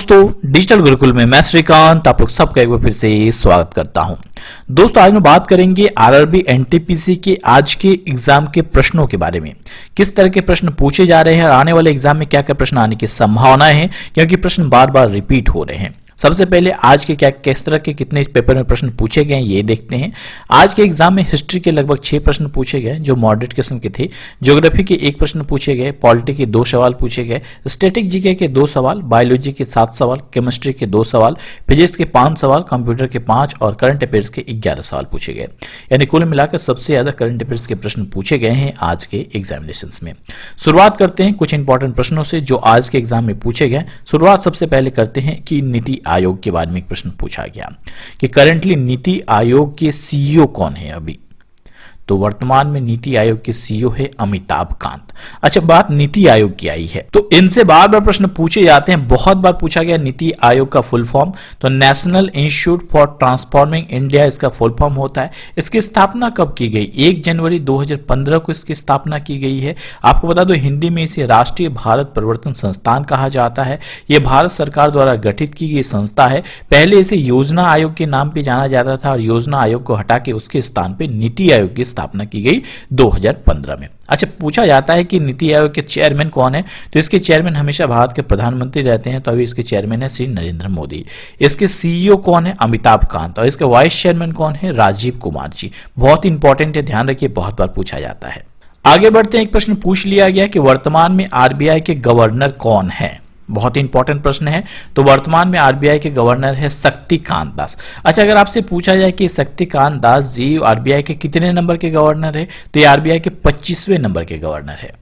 दोस्तों, डिजिटल गुरुकुल में मैं श्रीकांत आप लोग सबका एक बार फिर से स्वागत करता हूं। दोस्तों, आज हम बात करेंगे आरआरबी एनटीपीसी के आज के एग्जाम के प्रश्नों के बारे में। किस तरह के प्रश्न पूछे जा रहे हैं और आने वाले एग्जाम में क्या क्या प्रश्न आने की संभावनाएं हैं, क्योंकि प्रश्न बार बार रिपीट हो रहे हैं। सबसे पहले आज के किस तरह के कितने पेपर में प्रश्न पूछे गए ये देखते हैं। आज के एग्जाम में हिस्ट्री के लगभग 6 प्रश्न पूछे गए जो मॉडरेट किस्म के थे। ज्योग्राफी के 1 प्रश्न पूछे गए, पॉलिटी के 2 सवाल पूछे गए, स्टैटिक जीके के 2 सवाल, बायोलॉजी के 7 सवाल, केमिस्ट्री के 2 सवाल, फिजिक्स के 5 सवाल, कंप्यूटर के 5 और करंट अफेयर्स के 11 सवाल पूछे गए। यानी कुल मिलाकर सबसे ज्यादा करंट अफेयर्स के प्रश्न पूछे गए हैं आज के एग्जामिनेशंस में। शुरुआत करते हैं कुछ इंपॉर्टेंट प्रश्नों से जो आज के एग्जाम में पूछे गए। शुरुआत सबसे पहले करते हैं कि नीति आयोग के बारे में एक प्रश्न पूछा गया कि करंटली नीति आयोग के सीईओ कौन है। अभी तो वर्तमान में नीति आयोग के सीईओ है अमिताभ कांत। अच्छा, बात नीति आयोग की आई है तो इनसे बार बार प्रश्न पूछे जाते हैं। बहुत बार पूछा गया नीति आयोग का फुल फॉर्म, तो national institute for transforming India इसका फुल फॉर्म होता है। इसकी स्थापना कब की गई? 1 जनवरी 2015 को इसकी स्थापना की गई है। आपको बता दो हिंदी में इसे राष्ट्रीय भारत परिवर्तन संस्थान कहा जाता है। यह भारत सरकार द्वारा गठित की गई संस्था है। पहले इसे योजना आयोग के नाम पे जाना जाता था और योजना आयोग को हटा के उसके स्थान पे नीति आयोग की स्थापना की गई 2015 में। अच्छा, पूछा जाता है कि नीति आयोग के चेयरमैन कौन है, तो इसके चेयरमैन हमेशा भारत के प्रधानमंत्री रहते हैं, तो अभी इसके चेयरमैन है श्री नरेंद्र मोदी। इसके सीईओ कौन है? अमिताभ कांत। और इसके वाइस चेयरमैन कौन है? राजीव कुमार जी। बहुत इंपॉर्टेंट है, ध्यान रखिए, बहुत बार पूछा जाता है। आगे बढ़ते हैं, एक प्रश्न पूछ लिया गया कि वर्तमान में आरबीआई के गवर्नर कौन है। बहुत इंपॉर्टेंट प्रश्न है। तो वर्तमान में आरबीआई के गवर्नर है शक्तिकांत दास। अच्छा, अगर आपसे पूछा जाए कि शक्तिकांत दास जी आरबीआई के कितने नंबर के गवर्नर है, तो ये आरबीआई के 25वें नंबर के गवर्नर है।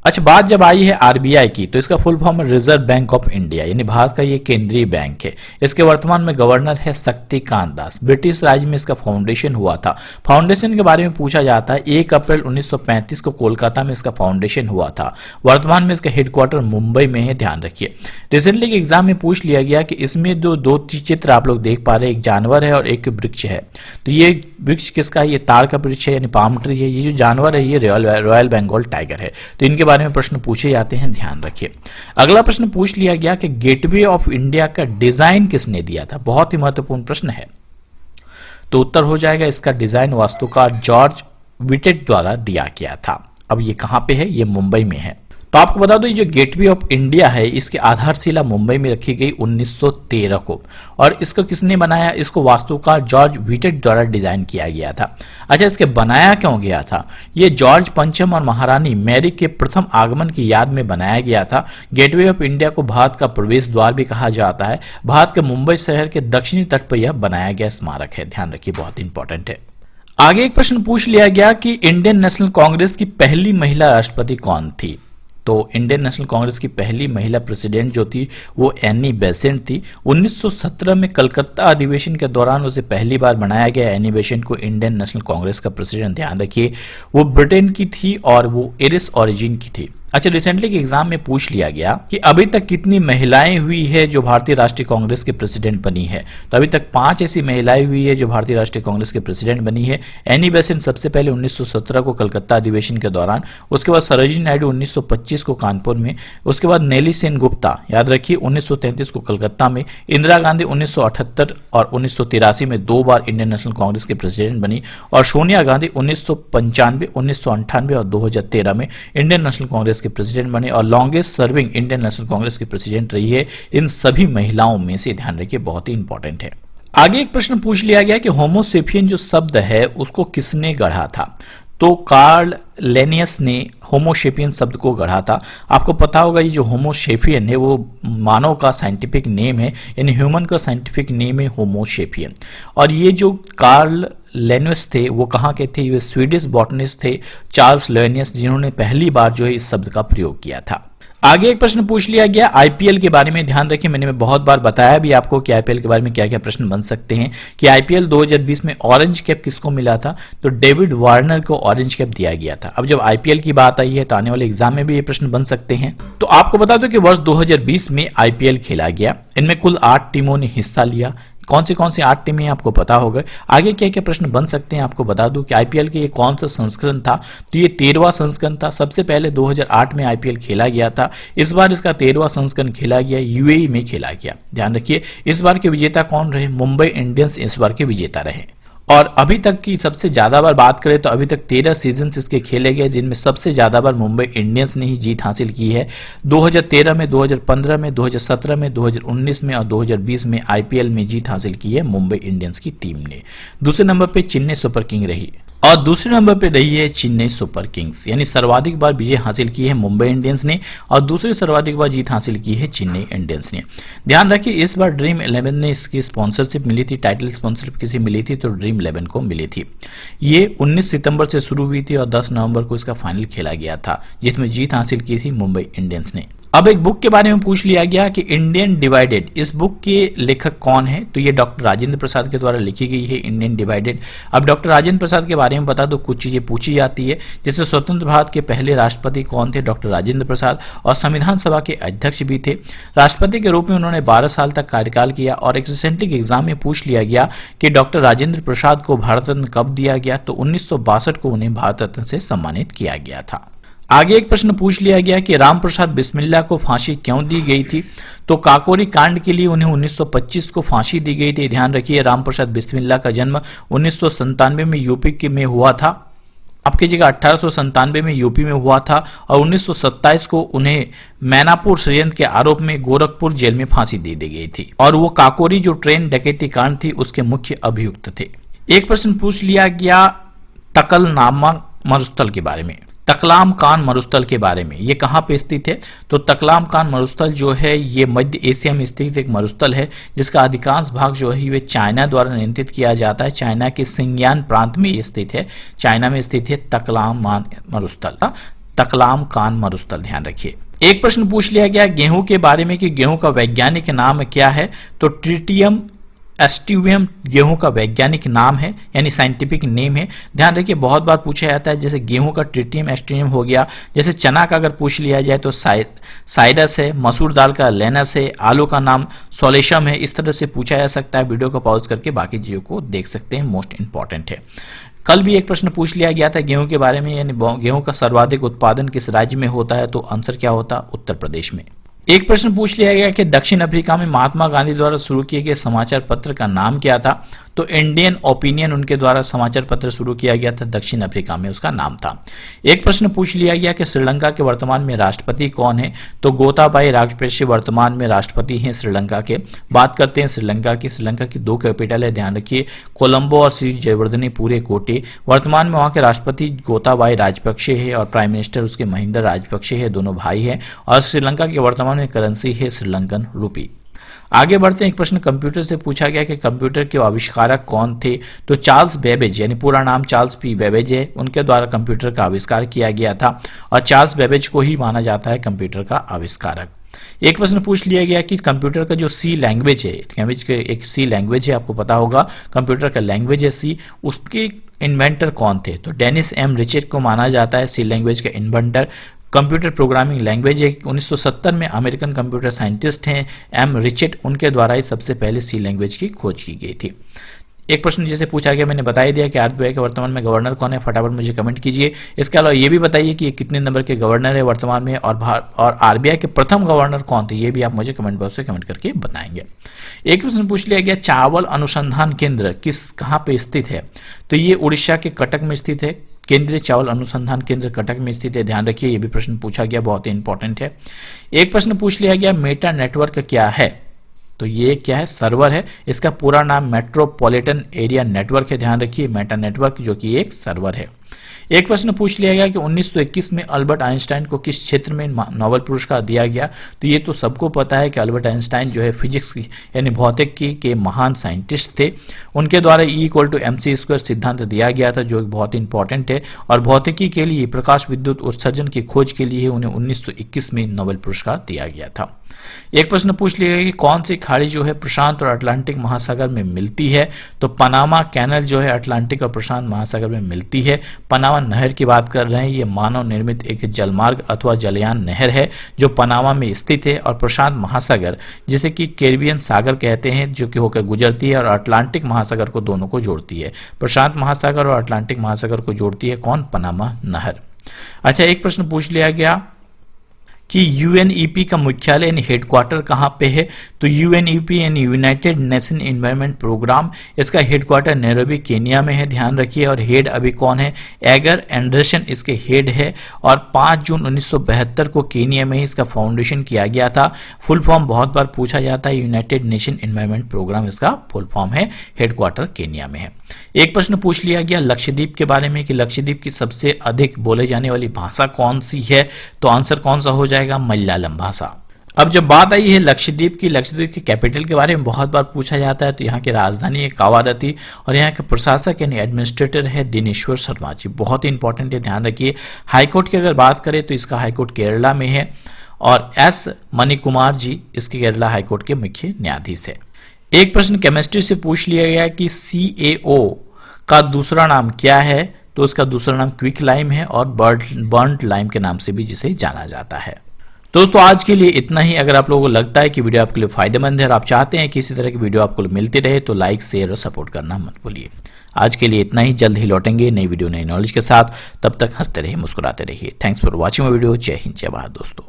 अच्छा, बात जब आई है आरबीआई की तो इसका फुल फॉर्म है रिजर्व बैंक ऑफ इंडिया, यानी भारत का ये केंद्रीय बैंक है। इसके वर्तमान में गवर्नर है शक्तिकांत दास। ब्रिटिश राज में इसका फाउंडेशन हुआ था। फाउंडेशन के बारे में पूछा जाता है। 1 अप्रैल 1935 को कोलकाता में इसका फाउंडेशन हुआ था। वर्तमान में इसका हेडक्वार्टर मुंबई में है, ध्यान रखिए। रिसेंटली के एग्जाम में पूछ लिया गया कि इसमें दो चित्र आप लोग देख पा रहे हैं, एक जानवर है और एक वृक्ष है। तो ये वृक्ष किसका है? ये ताड़ का वृक्ष है, यानी पाम ट्री है। ये जो जानवर है ये रॉयल बंगाल टाइगर है। तो इनके बारे में प्रश्न पूछे जाते हैं, ध्यान रखिए। अगला प्रश्न पूछ लिया गया कि गेटवे ऑफ इंडिया का डिजाइन किसने दिया था। बहुत ही महत्वपूर्ण प्रश्न है। तो उत्तर हो जाएगा इसका डिजाइन वास्तुकार जॉर्ज विटेट द्वारा दिया गया था। अब ये कहां पे है? ये मुंबई में है। तो आपको बता दो ये जो गेटवे ऑफ इंडिया है इसकी आधारशिला मुंबई में रखी गई 1913 को। और इसको किसने बनाया? इसको वास्तुकार जॉर्ज विटेट द्वारा डिजाइन किया गया था। अच्छा, इसके बनाया क्यों गया था? ये जॉर्ज पंचम और महारानी मैरी के प्रथम आगमन की याद में बनाया गया था। गेटवे ऑफ इंडिया को भारत का प्रवेश द्वार भी कहा जाता है। भारत के मुंबई शहर के दक्षिणी तट पर यह बनाया गया स्मारक है, ध्यान रखिए, बहुत इंपॉर्टेंट है। आगे एक प्रश्न पूछ लिया गया कि इंडियन नेशनल कांग्रेस की पहली महिला राष्ट्रपति कौन थी। तो इंडियन नेशनल कांग्रेस की पहली महिला प्रेसिडेंट जो थी वो एनी बेसेंट थी। 1917 में कलकत्ता अधिवेशन के दौरान उसे पहली बार बनाया गया। एनी बेसेंट को इंडियन नेशनल कांग्रेस का प्रेसिडेंट, ध्यान रखिए। वो ब्रिटेन की थी और वो आयरिश ओरिजिन की थी। अच्छा, रिसेंटली के एग्जाम में पूछ लिया गया कि अभी तक कितनी महिलाएं हुई है जो भारतीय राष्ट्रीय कांग्रेस के प्रेसिडेंट बनी है। तो अभी तक 5 ऐसी महिलाएं हुई है जो भारतीय राष्ट्रीय कांग्रेस के प्रेसिडेंट बनी है। एनी बेसेंट सबसे पहले 1917 को कलकत्ता अधिवेशन के दौरान, उसके बाद सरोजिनी नायडू 1925 को कानपुर में, उसके बाद नेली सेन गुप्ता, याद रखिए, 1933 को कलकत्ता में, इंदिरा गांधी 1978 और 1983 में 2 बार इंडियन नेशनल कांग्रेस के प्रेसिडेंट बनी, और सोनिया गांधी 1995, 1998 और 2013 में इंडियन नेशनल कांग्रेस के प्रेसिडेंट बने और longest serving Indian national Congress की प्रेसिडेंट रही है। इन सभी महिलाओं में से, ध्यान रखिए, बहुत ही इंपॉर्टेंट है। आगे एक प्रश्न पूछ लिया गया कि होमोसेपियन जो शब्द है उसको किसने गढ़ा था। तो कार्ल लेनियस ने होमोसेपियन शब्द को गढ़ा था। आपको पता होगा ये जो होमोसेपियन है वो मानव का साइंटिफिक नेम है, यानी ह्यूमन का साइंटिफिक नेम है होमोसेपियन। और ये जो कार्ल लेनियस थे वो कहाँ के थे? ये स्वीडिश बॉटनिस्ट थे चार्ल्स लेनियस, जिन्होंने पहली बार जो है इस शब्द का प्रयोग किया था। आगे एक प्रश्न पूछ लिया गया आईपीएल के बारे में, ध्यान रखिए, मैंने बहुत बार बताया भी आपको कि आईपीएल के बारे में क्या क्या प्रश्न बन सकते हैं। कि आईपीएल 2020 में ऑरेंज कैप किसको मिला था? तो डेविड वार्नर को ऑरेंज कैप दिया गया था। अब जब आईपीएल की बात आई है तो आने वाले एग्जाम में भी ये प्रश्न बन सकते हैं। तो आपको बता दो कि वर्ष 2020 में आईपीएल खेला गया। इनमें कुल 8 टीमों ने हिस्सा लिया। कौन सी 8 टीमें आपको पता होगा। आगे क्या क्या प्रश्न बन सकते हैं आपको बता दूं कि आईपीएल के ये कौन सा संस्करण था, तो ये 13वां संस्करण था। सबसे पहले 2008 में आईपीएल खेला गया था, इस बार इसका 13वां संस्करण खेला गया, यूएई में खेला गया। ध्यान रखिए इस बार के विजेता कौन रहे, मुंबई इंडियंस इस बार के विजेता रहे। और अभी तक की सबसे ज्यादा बार बात करें तो अभी तक 13 सीजन इसके खेले गए, जिनमें सबसे ज्यादा बार मुंबई इंडियंस ने ही जीत हासिल की है। 2013 में, 2015 में, 2017 में, 2019 में और 2020 में आईपीएल में जीत हासिल की है मुंबई इंडियंस की टीम ने। दूसरे नंबर पे चेन्नई सुपर किंग रही और दूसरे नंबर पे रही है चेन्नई सुपर किंग्स, यानी सर्वाधिक बार विजय हासिल की है मुंबई इंडियंस ने और दूसरी सर्वाधिक बार जीत हासिल की है चेन्नई इंडियंस ने। ध्यान रखिए इस बार ड्रीम 11 ने इसकी स्पॉन्सरशिप मिली थी, टाइटल स्पॉन्सरशिप किसी मिली थी तो ड्रीम 11 को मिली थी। ये 19 सितंबर से शुरू हुई थी और 10 नवंबर को इसका फाइनल खेला गया था, जिसमें जीत हासिल की थी मुंबई इंडियंस ने। अब एक बुक के बारे में पूछ लिया गया कि इंडियन डिवाइडेड, इस बुक के लेखक कौन है, तो ये डॉक्टर राजेंद्र प्रसाद के द्वारा लिखी गई है इंडियन डिवाइडेड। अब डॉक्टर राजेंद्र प्रसाद के बारे में बता दो, कुछ चीजें पूछी जाती है, जैसे स्वतंत्र भारत के पहले राष्ट्रपति कौन थे, डॉक्टर राजेंद्र प्रसाद, और संविधान सभा के अध्यक्ष भी थे। राष्ट्रपति के रूप में उन्होंने 12 साल तक कार्यकाल किया। और एक रिसेंटली एग्जाम में पूछ लिया गया कि डॉक्टर राजेंद्र प्रसाद को भारत रत्न कब दिया गया, तो 1962 को उन्हें भारत रत्न से सम्मानित किया गया था। आगे एक प्रश्न पूछ लिया गया कि राम प्रसाद बिस्मिल्ला को फांसी क्यों दी गई थी, तो काकोरी कांड के लिए उन्हें 1925 को फांसी दी गई थी। ध्यान रखिए राम प्रसाद बिस्मिल्ला का जन्म 1997 में यूपी में हुआ था, आपकी जगह 1897 में यूपी में हुआ था और 1927 को उन्हें मैनापुर षड्यंत्र के आरोप में गोरखपुर जेल में फांसी दे दी गई थी और वो काकोरी जो ट्रेन डकैती कांड थी उसके मुख्य अभियुक्त थे। एक प्रश्न पूछ लिया गया टकलनामा मरुस्थल के बारे में, तकलाम कान मरुस्थल के बारे में, ये कहाँ पे स्थित है, तो तकलाम कान मरुस्थल जो है ये मध्य एशिया में स्थित एक मरुस्थल है, जिसका अधिकांश भाग जो है वे चाइना द्वारा नियंत्रित किया जाता है। चाइना के सिंगयान प्रांत में स्थित है, चाइना में स्थित है तकलाम मरुस्थल, तकलाम कान मरुस्थल, ध्यान रखिए। एक प्रश्न पूछ लिया गया गेहूं के बारे में कि गेहूं का वैज्ञानिक नाम क्या है, तो ट्रिटियम एस्टिवियम गेहूं का वैज्ञानिक नाम है, यानी साइंटिफिक नेम है। ध्यान रखिए बहुत बार पूछा जाता है, जैसे गेहूं का ट्रिटियम एस्टिवियम हो गया, जैसे चना का अगर पूछ लिया जाए तो साइडस है, मसूर दाल का लेनस है, आलू का नाम सोलेशम है। इस तरह से पूछा जा सकता है। वीडियो को पॉज करके बाकी चीजों को देख सकते हैं, मोस्ट इंपॉर्टेंट है। कल भी एक प्रश्न पूछ लिया गया था गेहूं के बारे में, यानी गेहूं का सर्वाधिक उत्पादन किस राज्य में होता है, तो आंसर क्या होता, उत्तर प्रदेश में। एक प्रश्न पूछ लिया गया कि दक्षिण अफ्रीका में महात्मा गांधी द्वारा शुरू किए गए समाचार पत्र का नाम क्या था, तो इंडियन ओपिनियन उनके द्वारा समाचार पत्र शुरू किया गया था, दक्षिण अफ्रीका में उसका नाम था। एक प्रश्न पूछ लिया गया कि श्रीलंका के वर्तमान में राष्ट्रपति कौन है, तो गोताबाया राजपक्षे वर्तमान में राष्ट्रपति हैं श्रीलंका के। बात करते हैं श्रीलंका की। श्रीलंका की 2 कैपिटल है, ध्यान रखिए, कोलंबो और श्री जयवर्धने पूरे कोटे। वर्तमान में वहां के राष्ट्रपति गोताबाया राजपक्षे है और प्राइम मिनिस्टर उसके महिंदा राजपक्षे है, दोनों भाई हैं। और श्रीलंका की वर्तमान में करेंसी है श्रीलंकन रूपी। आगे बढ़ते हैं। एक प्रश्न कंप्यूटर से पूछा गया कि कंप्यूटर के आविष्कारक कौन थे, तो चार्ल्स बेबेज, यानी पूरा नाम चार्ल्स पी बेबेज है, उनके द्वारा कंप्यूटर का आविष्कार किया गया था और चार्ल्स बेबेज को ही माना जाता है कंप्यूटर का आविष्कारक। एक प्रश्न पूछ लिया गया कि कंप्यूटर का जो सी लैंग्वेज है, एक सी लैंग्वेज है, आपको पता होगा कंप्यूटर का लैंग्वेज है सी, उसके इन्वेंटर कौन थे, तो डेनिस एम रिचेट को माना जाता है सी लैंग्वेज का इन्वेंटर। कंप्यूटर प्रोग्रामिंग लैंग्वेज है, 1970 में अमेरिकन कंप्यूटर साइंटिस्ट हैं एम रिचेट, उनके द्वारा ही सबसे पहले सी लैंग्वेज की खोज की गई थी। एक प्रश्न जैसे पूछा गया, मैंने बता ही दिया कि आरबीआई के वर्तमान में गवर्नर कौन है, फटाफट मुझे कमेंट कीजिए। इसके अलावा ये भी बताइए कि ये कितने नंबर के गवर्नर है वर्तमान में, और आरबीआई के प्रथम गवर्नर कौन थे, ये भी आप मुझे कमेंट बॉक्स में कमेंट करके बताएंगे। एक प्रश्न पूछ लिया गया चावल अनुसंधान केंद्र कहाँ पे स्थित है, तो ये उड़ीसा के कटक में स्थित है। केंद्रीय चावल अनुसंधान केंद्र कटक में स्थित है, ध्यान रखिए, ये भी प्रश्न पूछा गया, बहुत ही इंपॉर्टेंट है। एक प्रश्न पूछ लिया गया मेटा नेटवर्क क्या है, तो ये क्या है, सर्वर है। इसका पूरा नाम मेट्रोपॉलिटन एरिया नेटवर्क है, ध्यान रखिए, मेटा नेटवर्क जो कि एक सर्वर है। एक प्रश्न पूछ लिया गया कि 1921 में अल्बर्ट आइंस्टाइन को किस क्षेत्र में नोबेल पुरस्कार दिया गया, तो ये तो सबको पता है कि अल्बर्ट आइंस्टाइन जो है फिजिक्स की यानी भौतिकी के महान साइंटिस्ट थे। उनके द्वारा E=mc² सिद्धांत दिया गया था, जो बहुत इंपॉर्टेंट है, और भौतिकी के लिए प्रकाश विद्युत उत्सर्जन की खोज के लिए उन्हें 1921 में नोबेल पुरस्कार दिया गया था। एक प्रश्न पूछ लिया गया कि कौन सी खाड़ी जो है प्रशांत और अटलांटिक महासागर में मिलती है, तो पनामा कैनल जो है अटलांटिक और प्रशांत महासागर में मिलती है। पनामा नहर की बात कर रहे हैं, ये मानव निर्मित एक जलमार्ग अथवा जलयान नहर है जो पनामा में स्थित है, और प्रशांत महासागर जिसे कि कैरिबियन सागर कहते हैं जो कि होकर गुजरती है, और अटलांटिक महासागर को दोनों को जोड़ती है। प्रशांत महासागर और अटलांटिक महासागर को जोड़ती है कौन? पनामा नहर। अच्छा, एक प्रश्न पूछ लिया गया कि यूएनईपी का मुख्यालय यानी हेडक्वार्टर कहाँ पे है, तो यूएनईपी यानी यूनाइटेड नेशन एनवायरनमेंट प्रोग्राम, इसका हेडक्वार्टर नैरोबी केनिया में है, ध्यान रखिए। और हेड अभी कौन है? एगर एंडरसन इसके हेड है, और 5 जून 1972 को केनिया में ही इसका फाउंडेशन किया गया था। फुल फॉर्म बहुत बार पूछा जाता है, यूनाइटेड नेशन एनवायरनमेंट प्रोग्राम इसका फुल फॉर्म है, हेडक्वार्टर केनिया में है। एक प्रश्न पूछ लिया गया लक्षद्वीप के बारे में कि लक्षद्वीप की सबसे अधिक बोले जाने वाली भाषा कौन सी है, तो आंसर कौन सा हो जाएगा? मलयालम भाषा। अब जब बात आई है लक्षद्वीप की कैपिटल के बारे में बहुत बार पूछा जाता है, तो यहाँ की राजधानी है कावारती, और यहाँ के प्रशासक यानी एडमिनिस्ट्रेटर है दिनेश्वर शर्मा जी। बहुत ही इंपॉर्टेंट है, ध्यान रखिए। हाईकोर्ट की अगर बात करें तो इसका हाईकोर्ट केरला में है, और एस मणिकुमार जी इसके केरला हाईकोर्ट के मुख्य न्यायाधीश है। एक प्रश्न केमिस्ट्री से पूछ लिया गया कि CaO का दूसरा नाम क्या है, तो उसका दूसरा नाम क्विक लाइम है, और बर्न्ट लाइम के नाम से भी जिसे जाना जाता है। दोस्तों आज के लिए इतना ही। अगर आप लोगों को लगता है कि वीडियो आपके लिए फायदेमंद है और आप चाहते हैं कि इसी तरह की वीडियो आपको मिलती रहे, तो लाइक, शेयर और सपोर्ट करना मत भूलिए। आज के लिए इतना ही, जल्द ही लौटेंगे नई वीडियो नई नॉलेज के साथ। तब तक हंसते रहिए, मुस्कुराते रहिए। Thanks for watching my video. जय हिंद, जय भारत दोस्तों।